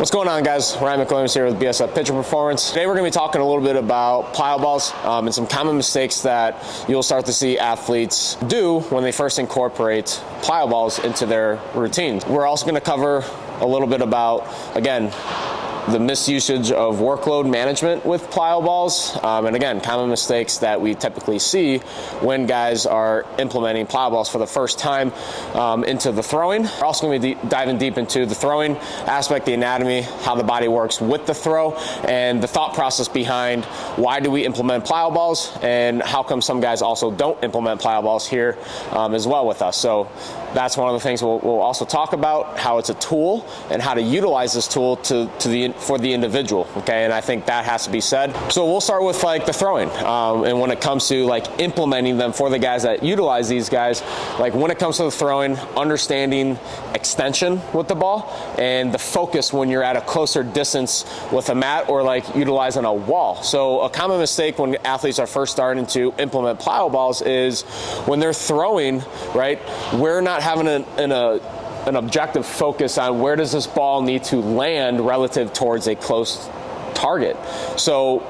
What's going on, guys? Ryan McWilliams here with BSF Pitcher Performance. Today we're going to be talking a little bit about plyo balls and some common mistakes that you'll start to see athletes do when they first incorporate plyo balls into their routine. We're also going to cover a little bit about, again, the misusage of workload management with plyo balls, and again, common mistakes that we typically see when guys are implementing plyo balls for the first time into the throwing. We're also going to be diving deep into the throwing aspect, the anatomy, how the body works with the throw, and the thought process behind why do we implement plyo balls and how come some guys also don't implement plyo balls here as well with us. So that's one of the things we'll also talk about, how it's a tool and how to utilize this tool for the individual, okay? And I think that has to be said. So we'll start with like the throwing, and when it comes to like implementing them for the guys that utilize these guys, like when it comes to the throwing, understanding extension with the ball and the focus when you're at a closer distance with a mat or like utilizing a wall. So a common mistake when athletes are first starting to implement plyo balls is when they're throwing, right, we're not having an objective focus on where does this ball need to land relative towards a close target. So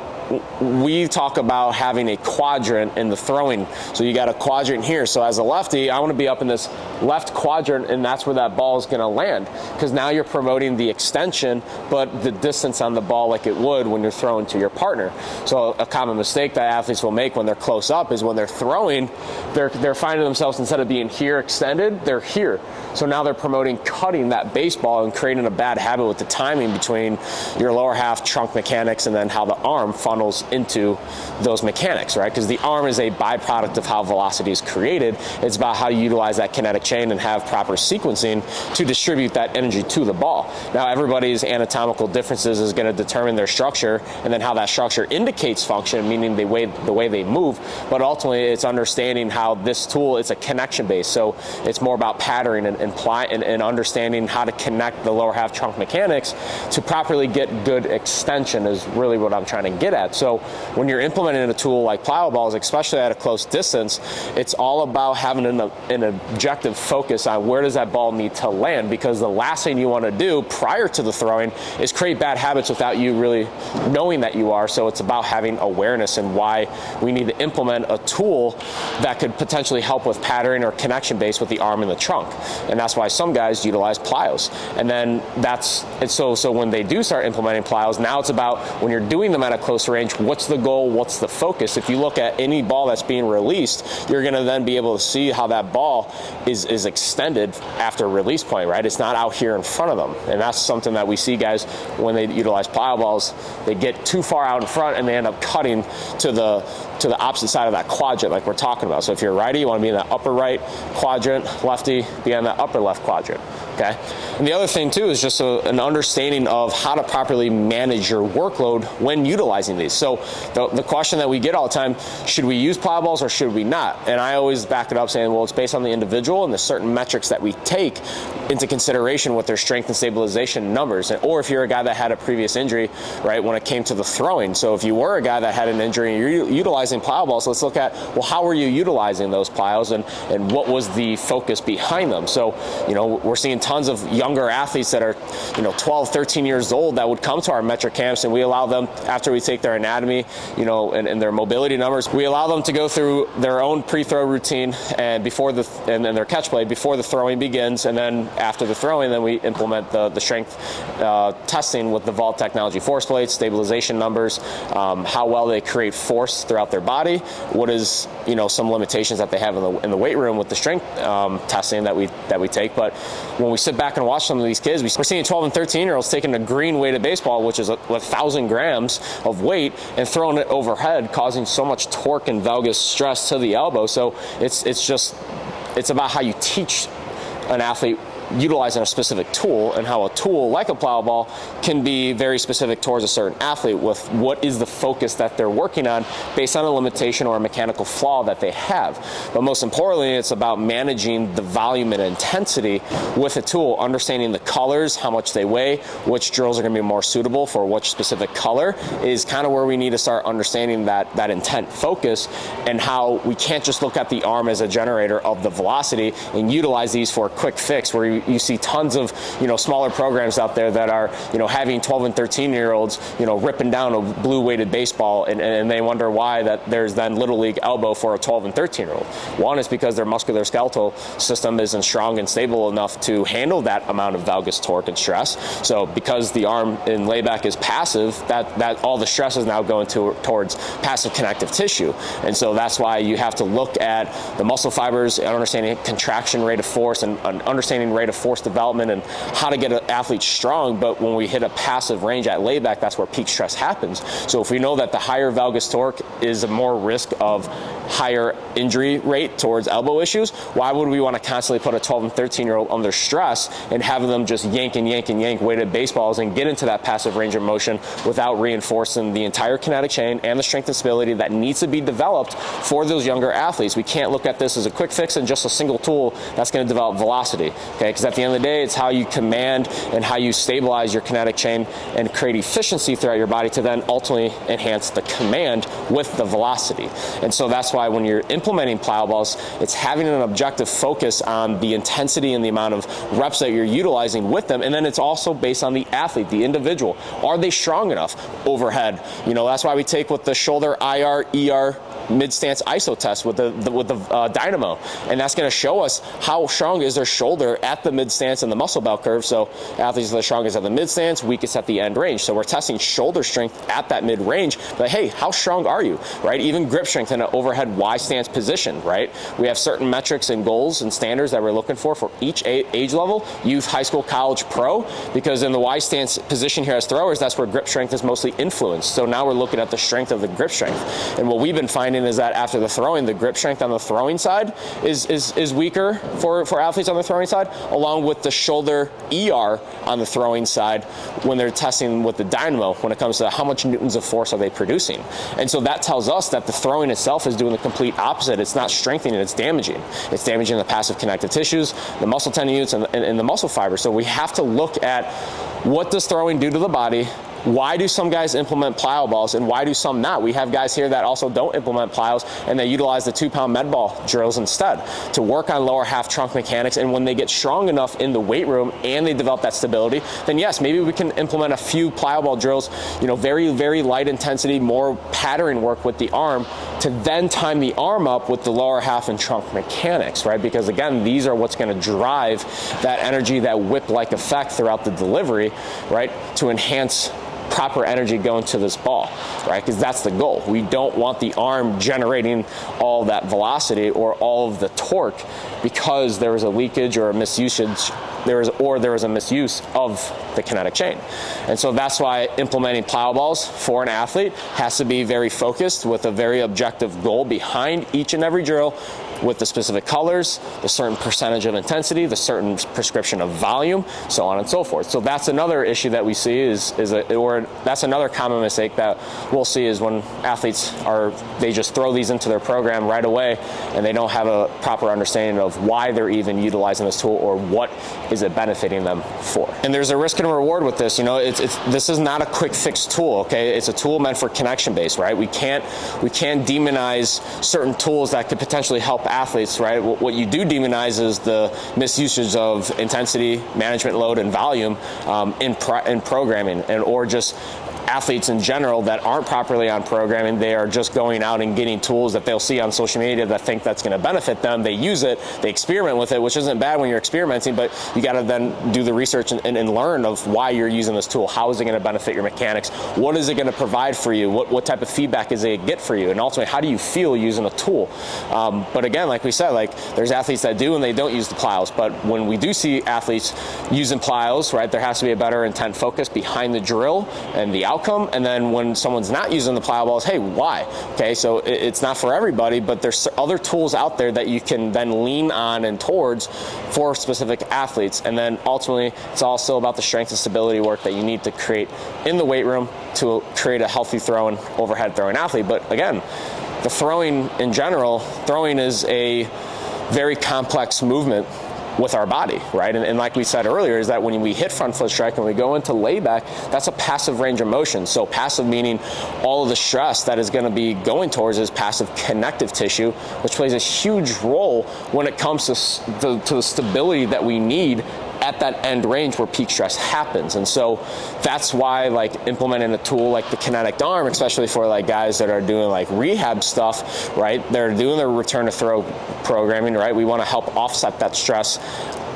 we talk about having a quadrant in the throwing. So you got a quadrant here. So as a lefty, I want to be up in this left quadrant, and that's where that ball is going to land, because now you're promoting the extension, but the distance on the ball like it would when you're throwing to your partner. So a common mistake that athletes will make when they're close up is when they're throwing, they're finding themselves, instead of being here extended, they're here. So now they're promoting cutting that baseball and creating a bad habit with the timing between your lower half trunk mechanics and then how the arm funnels into those mechanics, right? Because the arm is a byproduct of how velocity is created. It's about how you utilize that kinetic chain and have proper sequencing to distribute that energy to the ball. Now, everybody's anatomical differences is going to determine their structure and then how that structure indicates function, meaning the way they move. But ultimately, it's understanding how this tool is a connection base. So it's more about patterning and understanding how to connect the lower half trunk mechanics to properly get good extension is really what I'm trying to get at. So when you're implementing a tool like plyo balls, especially at a close distance, it's all about having an objective focus on where does that ball need to land, because the last thing you want to do prior to the throwing is create bad habits without you really knowing that you are. So it's about having awareness and why we need to implement a tool that could potentially help with patterning or connection base with the arm and the trunk. And that's why some guys utilize plyos. And then so when they do start implementing plyos, now it's about when you're doing them at a close range, what's the goal, what's the focus? If you look at any ball that's being released, you're going to then be able to see how that ball is extended after a release point, right? It's not out here in front of them. And that's something that we see guys when they utilize plyo balls, they get too far out in front and they end up cutting to the opposite side of that quadrant like we're talking about. So if you're a righty, you want to be in that upper right quadrant, lefty, be on that upper left quadrant. Okay. And the other thing too is just an understanding of how to properly manage your workload when utilizing these. So the question that we get all the time, should we use plyo balls or should we not? And I always back it up saying, well, it's based on the individual and the certain metrics that we take into consideration with their strength and stabilization numbers. Or if you're a guy that had a previous injury, right, when it came to the throwing. So if you were a guy that had an injury and you're utilizing plyo balls, let's look at, well, how were you utilizing those plyos and what was the focus behind them? So, we're seeing tons of younger athletes that are, 12, 13 years old that would come to our metric camps, and we allow them, after we take their anatomy, and their mobility numbers, we allow them to go through their own pre-throw routine and and their catch play before the throwing begins, and then after the throwing, then we implement the strength testing with the Vault technology force plates, stabilization numbers, how well they create force throughout their body, what is some limitations that they have in the weight room with the strength testing that we take. But when we sit back and watch some of these kids, we're seeing 12 and 13-year-olds taking a green weighted baseball, which is 1,000 grams of weight, and throwing it overhead, causing so much torque and valgus stress to the elbow. So it's about how you teach an athlete utilizing a specific tool, and how a tool like a plyo ball can be very specific towards a certain athlete with what is the focus that they're working on based on a limitation or a mechanical flaw that they have. But most importantly, it's about managing the volume and intensity with a tool, understanding the colors, how much they weigh, which drills are going to be more suitable for which specific color is kind of where we need to start understanding that intent focus, and how we can't just look at the arm as a generator of the velocity and utilize these for a quick fix where you see tons of smaller programs out there that are having 12 and 13-year-olds, ripping down a blue-weighted baseball, and they wonder why that there's then Little League elbow for a 12 and 13-year-old. One is because their musculoskeletal system isn't strong and stable enough to handle that amount of valgus torque and stress. So because the arm in layback is passive, that all the stress is now going towards passive connective tissue. And so that's why you have to look at the muscle fibers, understanding contraction rate of force, and understanding rate of force development, and how to get an athlete strong. But when we hit a passive range at layback, that's where peak stress happens. So if we know that the higher valgus torque is a more risk of higher injury rate towards elbow issues, why would we want to constantly put a 12 and 13-year-old under stress and have them just yank weighted baseballs and get into that passive range of motion without reinforcing the entire kinetic chain and the strength and stability that needs to be developed for those younger athletes? We can't look at this as a quick fix and just a single tool that's going to develop velocity, okay? Because at the end of the day, it's how you command and how you stabilize your kinetic chain and create efficiency throughout your body to then ultimately enhance the command with the velocity. And so that's why when you're implementing plyo balls, it's having an objective focus on the intensity and the amount of reps that you're utilizing with them. And then it's also based on the athlete, the individual. Are they strong enough overhead? That's why we take with the shoulder IR, ER, mid-stance ISO test with the dynamo, and that's going to show us how strong is their shoulder at the mid-stance and the muscle bell curve. So athletes are the strongest at the mid-stance, weakest at the end range. So we're testing shoulder strength at that mid-range, but hey, how strong are you, right? Even grip strength in an overhead Y stance position, right? We have certain metrics and goals and standards that we're looking for each age level, youth, high school, college, pro, because in the Y stance position here as throwers, that's where grip strength is mostly influenced. So now we're looking at the strength of the grip strength. And what we've been finding is that after the throwing, the grip strength on the throwing side is weaker for athletes on the throwing side, along with the shoulder ER on the throwing side when they're testing with the dynamo when it comes to how much newtons of force are they producing. And so that tells us that the throwing itself is doing the complete opposite. It's not strengthening, it's damaging. It's damaging the passive connective tissues, the muscle tendons, and the muscle fibers. So we have to look at what does throwing do to the body. Why do some guys implement plyo balls and why do some not? We have guys here that also don't implement plyos and they utilize the 2-pound med ball drills instead to work on lower half trunk mechanics. And when they get strong enough in the weight room and they develop that stability, then yes, maybe we can implement a few plyo ball drills, very, very light intensity, more pattern work with the arm to then time the arm up with the lower half and trunk mechanics, right? Because again, these are what's going to drive that energy, that whip-like effect throughout the delivery, right? To enhance proper energy going to this ball, right? Because that's the goal. We don't want the arm generating all that velocity or all of the torque because there was a leakage or a misusage, there was a misuse of the kinetic chain. And so that's why implementing plyo balls for an athlete has to be very focused with a very objective goal behind each and every drill, with the specific colors, the certain percentage of intensity, the certain prescription of volume, so on and so forth. So that's another issue that we see or that's another common mistake that we'll see is when athletes they just throw these into their program right away and they don't have a proper understanding of why they're even utilizing this tool or what is it benefiting them for. And there's a risk and reward with this. This is not a quick fix tool, okay? It's a tool meant for connection based, right? We can't demonize certain tools that could potentially help athletes, right? What you do demonize is the misusage of intensity, management, load, and volume in programming, or just athletes in general that aren't properly on programming. They are just going out and getting tools that they'll see on social media that think that's going to benefit them. They use it, they experiment with it, which isn't bad when you're experimenting, but you got to then do the research and learn of why you're using this tool. How is it going to benefit your mechanics? What is it going to provide for you? What type of feedback is it going to get for you? And ultimately, how do you feel using a tool? But again, like we said, there's athletes that do and they don't use the plyos. But when we do see athletes using plyos, right, there has to be a better intent focus behind the drill and the outcome. And then when someone's not using the plyo balls, hey, why? Okay, so it's not for everybody, but there's other tools out there that you can then lean on and towards for specific athletes. And then ultimately, it's also about the strength and stability work that you need to create in the weight room to create a healthy throwing, overhead throwing athlete. But again, the throwing in general, throwing is a very complex movement with our body, right? And like we said earlier, is that when we hit front foot strike and we go into layback, that's a passive range of motion. So passive meaning all of the stress that is going to be going towards is passive connective tissue, which plays a huge role when it comes to the stability that we need at that end range where peak stress happens. And so that's why like implementing a tool like the kinetic arm, especially for like guys that are doing like rehab stuff, right? They're doing their return to throw programming, right? We want to help offset that stress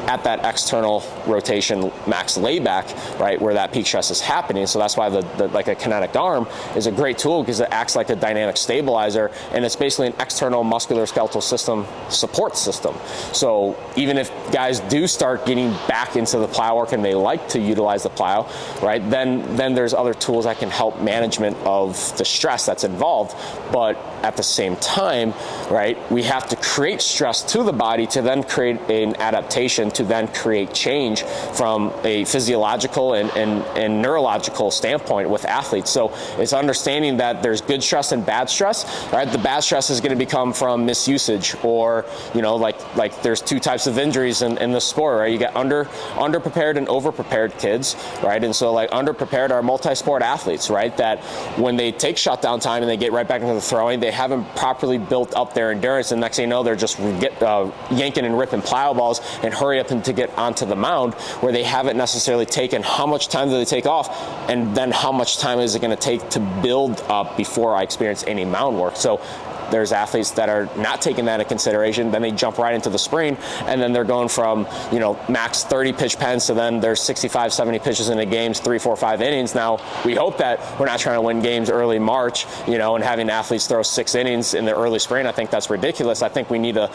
at that external rotation max layback, right, where that peak stress is happening. So that's why the like a kinetic arm is a great tool, because it acts like a dynamic stabilizer, and it's basically an external musculoskeletal system support system. So even if guys do start getting back into the plyo work and they like to utilize the plyo, right, then there's other tools that can help management of the stress that's involved. But at the same time, right, we have to create stress to the body to then create an adaptation to then create change from a physiological and neurological standpoint with athletes. So it's understanding that there's good stress and bad stress, right? The bad stress is going to become from misusage, or, you know, like there's two types of injuries in the sport, right? You got underprepared and overprepared kids, right? And so like underprepared are multi-sport athletes, right? That when they take shutdown time and they get right back into the throwing, they haven't properly built up their endurance, and next thing you know, they're just yanking and ripping plyo balls and hurry up and to get onto the mound, where they haven't necessarily taken how much time do they take off, and then how much time is it going to take to build up before I experience any mound work. So there's athletes that are not taking that into consideration, then they jump right into the spring, and then they're going from, you know, max 30 pitch pens to then there's 65, 70 pitches in a game, 3, 4, 5 innings. Now, we hope that we're not trying to win games early March, you know, and having athletes throw 6 innings in the early spring. I think that's ridiculous. I think we need to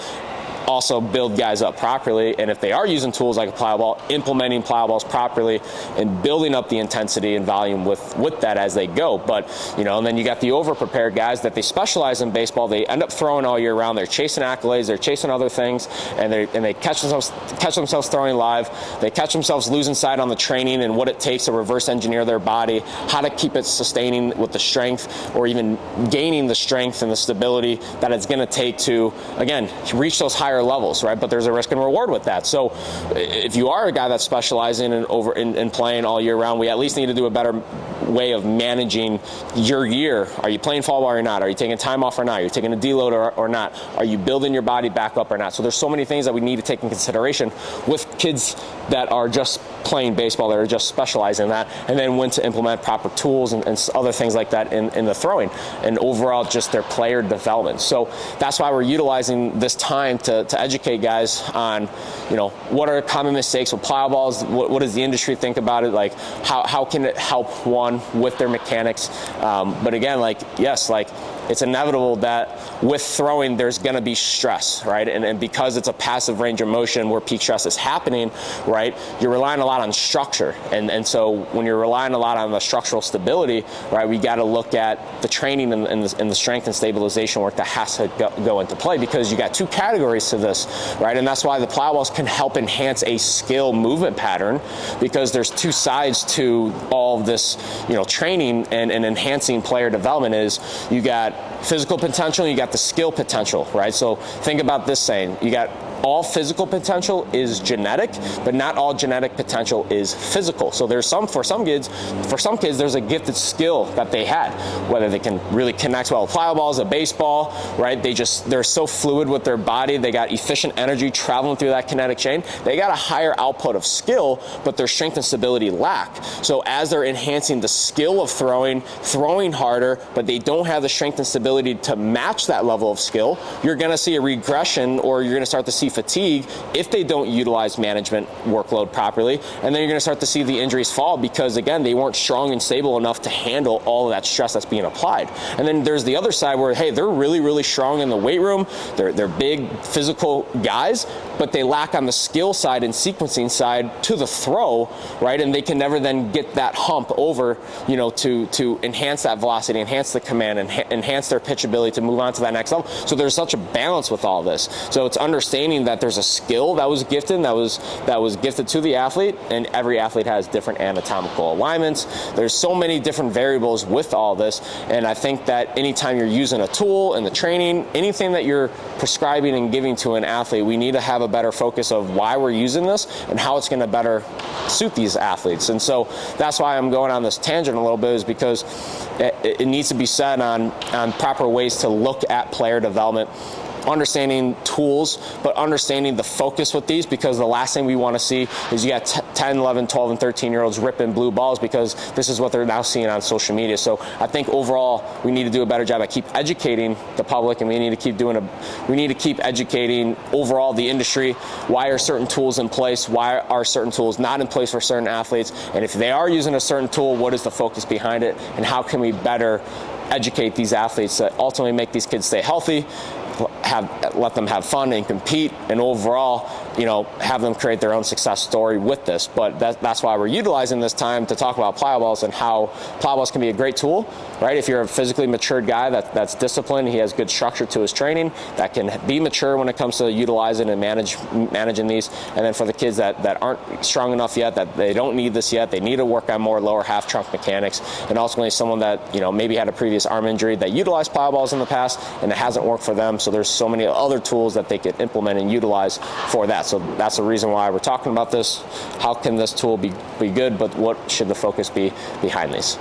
also build guys up properly, and if they are using tools like a plyo ball, implementing plyo balls properly and building up the intensity and volume with that as they go. But, you know, and then you got the over-prepared guys that they specialize in baseball. They end up throwing all year round. They're chasing accolades, they're chasing other things, and they catch themselves throwing live. They catch themselves losing sight on the training and what it takes to reverse engineer their body, how to keep it sustaining with the strength, or even gaining the strength and the stability that it's going to take to, again, reach those higher levels, right? But there's a risk and reward with that. So if you are a guy that's specializing in playing all year round, we at least need to do a better way of managing your year. Are you playing fall ball or not? Are you taking time off or not? Are you taking a deload or not? Are you building your body back up or not? So there's so many things that we need to take in consideration with kids that are just playing baseball, that are just specializing in that, and then when to implement proper tools and other things like that in the throwing, and overall just their player development. So that's why we're utilizing this time to educate guys on, you know, what are common mistakes with plyo balls, what does the industry think about it, like how can it help one with their mechanics. But again, like, yes, like it's inevitable that with throwing there's going to be stress, right? And because it's a passive range of motion where peak stress is happening, right, you're relying a lot on structure. And so when you're relying a lot on the structural stability, right, we got to look at the training and the strength and stabilization work that has to go into play, because you got two categories to this, right? And that's why the plyo balls can help enhance a skill movement pattern, because there's two sides to all of this, you know, training and enhancing player development. Is you got physical potential, you got the skill potential, right? So think about this saying, you got all physical potential is genetic, but not all genetic potential is physical. So there's for some kids, there's a gifted skill that they had, whether they can really connect well with plyo balls, a baseball, right? They're so fluid with their body. They got efficient energy traveling through that kinetic chain. They got a higher output of skill, but their strength and stability lack. So as they're enhancing the skill of throwing harder, but they don't have the strength and stability to match that level of skill, you're going to see a regression, or you're going to start to see fatigue if they don't utilize management workload properly, and then you're going to start to see the injuries fall, because again, they weren't strong and stable enough to handle all of that stress that's being applied. And then there's the other side where, hey, they're really, really strong in the weight room, they're big physical guys, but they lack on the skill side and sequencing side to the throw, right? And they can never then get that hump over, you know, to enhance that velocity, enhance the command, and enhance their pitch ability to move on to that next level. So there's such a balance with all this. So it's understanding that there's a skill that was gifted, that was gifted to the athlete, and every athlete has different anatomical alignments. There's so many different variables with all this, and I think that anytime you're using a tool in the training, anything that you're prescribing and giving to an athlete, we need to have a better focus of why we're using this and how it's going to better suit these athletes. And so that's why I'm going on this tangent a little bit, is because it needs to be said on proper ways to look at player development understanding tools, but understanding the focus with these, because the last thing we want to see is you got 10, 11, 12, and 13-year-olds ripping blue balls, because this is what they're now seeing on social media. So I think overall we need to do a better job at keep educating the public, and we need to keep educating overall the industry. Why are certain tools in place? Why are certain tools not in place for certain athletes? And if they are using a certain tool, what is the focus behind it? And how can we better educate these athletes that ultimately make these kids stay healthy, let them have fun and compete, and overall, have them create their own success story with this. But that's why we're utilizing this time to talk about Plyballs and how Plyballs can be a great tool, right? If you're a physically matured guy that's disciplined, he has good structure to his training, that can be mature when it comes to utilizing and managing these. And then for the kids that aren't strong enough yet, that they don't need this yet, they need to work on more lower half trunk mechanics. And ultimately someone that maybe had a previous arm injury that utilized Plyballs in the past and it hasn't worked for them. So there's so many other tools that they could implement and utilize for that. So that's the reason why we're talking about this. How can this tool be good, but what should the focus be behind these?